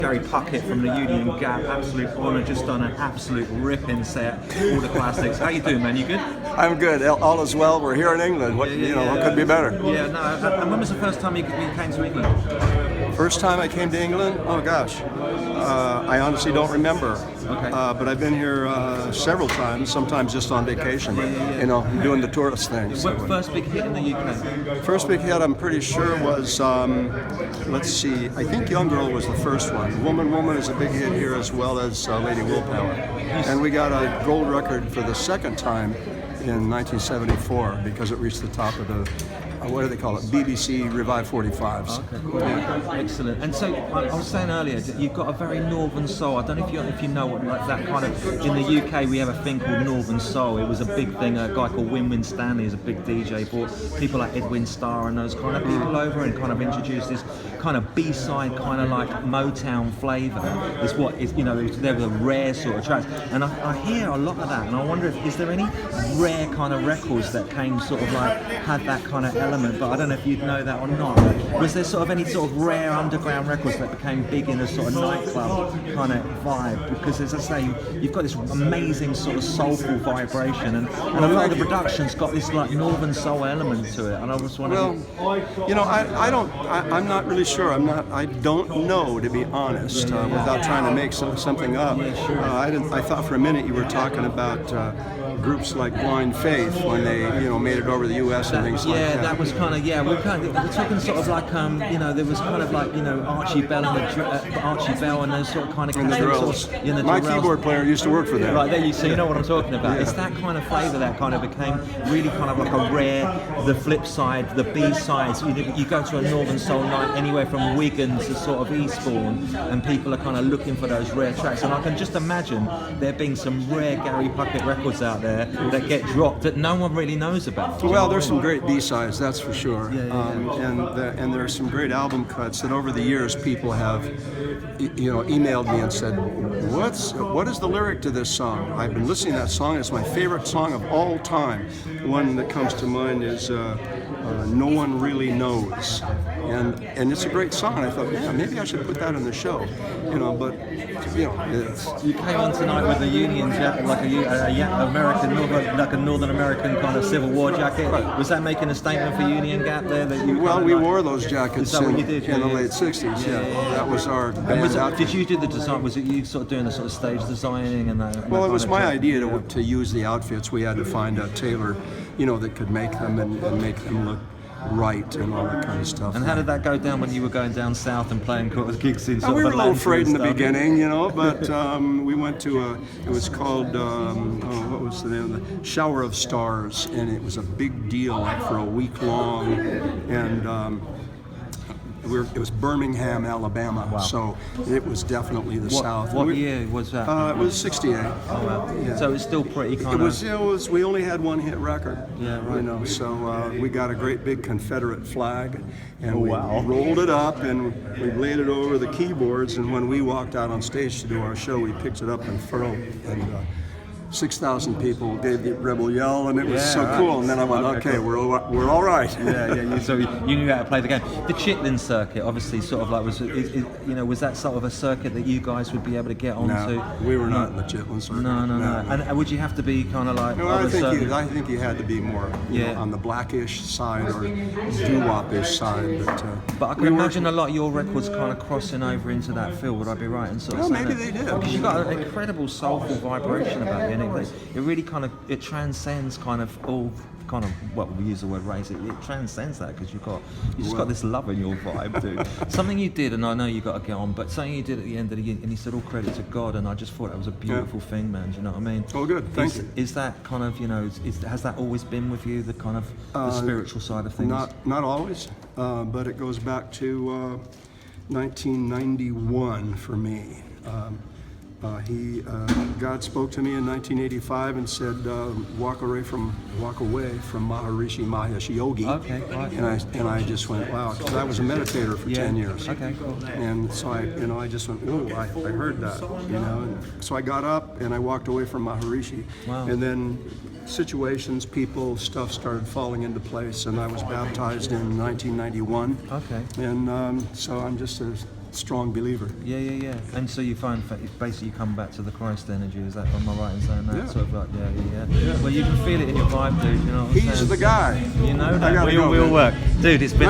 Gary Puckett from the Union Gap, absolute honour, just done an absolute ripping set, all the classics. How you doing, man? You good? I'm good. All is well. We're here in England. What could be better? Yeah, no. And when was the first time you came to England? First time I came to England? Oh gosh, I honestly don't remember. Okay. But I've been here several times. Sometimes just on vacation. You know, doing the tourist things. What first big hit in the UK? First big hit, I'm pretty sure was. Let's see. I think Young Girl was the first one. Woman Woman is a big hit here, as well as Lady Willpower. And we got a gold record for the second time in 1974 because it reached the top of the, what do they call it, BBC Revive 45s. Okay, cool. Yeah. Excellent. And so I was saying earlier that you've got a very northern soul. I don't know if you know what, like, that kind of, in the UK we have a thing called northern soul. It was a big thing. A guy called Win Stanley is a big DJ, brought people like Edwin Starr and those kind of people over and kind of introduced this kind of B-side, kind of like Motown flavour. It's what is, you know, there were rare sort of tracks, and I hear a lot of that, and I wonder if is there any rare kind of records that came sort of like had that kind of element, but I don't know if you'd know that or not. Was there sort of any sort of rare underground records that became big in a sort of nightclub kind of vibe? Because as I say, you've got this amazing sort of soulful vibration, and a lot of the production's got this like northern soul element to it, and I was wondering. Well, you know, I'm not really sure. I don't know, to be honest, without trying to make something up. Yeah, sure. I thought for a minute you were talking about groups like Blind Faith when they, made it over the U.S. and things like that. Yeah, that was kind of, we're talking sort of like, there was kind of like, Archie Bell and those sort of kind of and the Drills. Sort of, My keyboard player used to work for them. Right, there you see, you know what I'm talking about. Yeah. It's that kind of flavour that kind of became really kind of like a rare, the flip side, the B-sides. You go to a Northern Soul night anywhere from Wigan to sort of Eastbourne, and people are kind of looking for those rare tracks. And I can just imagine there being some rare Gary Puckett records out there that get dropped that no one really knows about. Well, there's some great B-sides, that's for sure. Yeah. And there are some great album cuts that over the years people have, emailed me and said, what is the lyric to this song? I've been listening to that song. It's my favorite song of all time. One that comes to mind is No One Really Knows. And it's a great song. I thought, yeah, maybe I should put that in the show. But it's... You came on tonight with a Union jacket, like a Northern American kind of Civil War jacket. Right. Was that making a statement for Union Gap there? That you well, we wore those jackets in you did? the late 60s. Yeah. That was our band outfit. Did you do the design? Was it you sort of doing the sort of stage designing and that? Well, it was my idea to use the outfits. We had to find a tailor, that could make them and make them look right and all that kind of stuff. And how did that go down when you were going down south and playing gigs in sort we of were a little Atlanta afraid in the stuff? beginning, but we went to it was called, what was the name of the Shower of Stars, and it was a big deal, like for a week long, and it was Birmingham, Alabama, Wow. So it was definitely the South. What year was that? It was 68. Oh, wow. Yeah. So it's still pretty kind It was. We only had one hit record. Yeah, right. So we got a great big Confederate flag, and we wow. rolled it up and we laid it over the keyboards. And when we walked out on stage to do our show, we picked it up and furled, and 6,000 people gave the rebel yell, and it was so right. cool. And then I went, okay, cool. we're all right. So you knew how to play the game. The Chitlin circuit, obviously, sort of like was that sort of a circuit that you guys would be able to get onto? No, we were not in the Chitlin circuit. No. And would you have to be kind of like? No, I think you had to be more on the blackish side or doo-wop-ish side. But I can imagine a lot of your records kind of crossing over into that field. Would I be right in sort of saying maybe that? they did. Because you've got an incredible soulful vibration about you. It really kind of transcends kind of all kind of, well, we use the word race. It transcends that because you just got this love in your vibe, dude. Something you did, and I know you got to get on, but something you did at the end of the year, and you said all credit to God, and I just thought that was a beautiful thing, man. Do you know what I mean? Oh, good. Thank you. Is that kind of has that always been with you, the kind of the spiritual side of things? Not always, but it goes back to 1991 for me. God spoke to me in 1985 and said, walk away from Maharishi Mahesh Yogi. Okay, right. And I just went, wow, because I was a meditator for 10 years. Okay, cool. And so I just went, whoa, I heard that, And so I got up and I walked away from Maharishi. Wow. And then situations, people, stuff started falling into place, and I was baptized in 1991. Okay. And so I'm just strong believer. Yeah, yeah, yeah. And so you find basically you come back to the Christ energy. Is that, am I right in saying that? Yeah. Sort of like, yeah. Well, you can feel it in your vibe, dude. You know what I'm saying? He's the guy. You know I that. gotta We all go, man. work, dude. It's been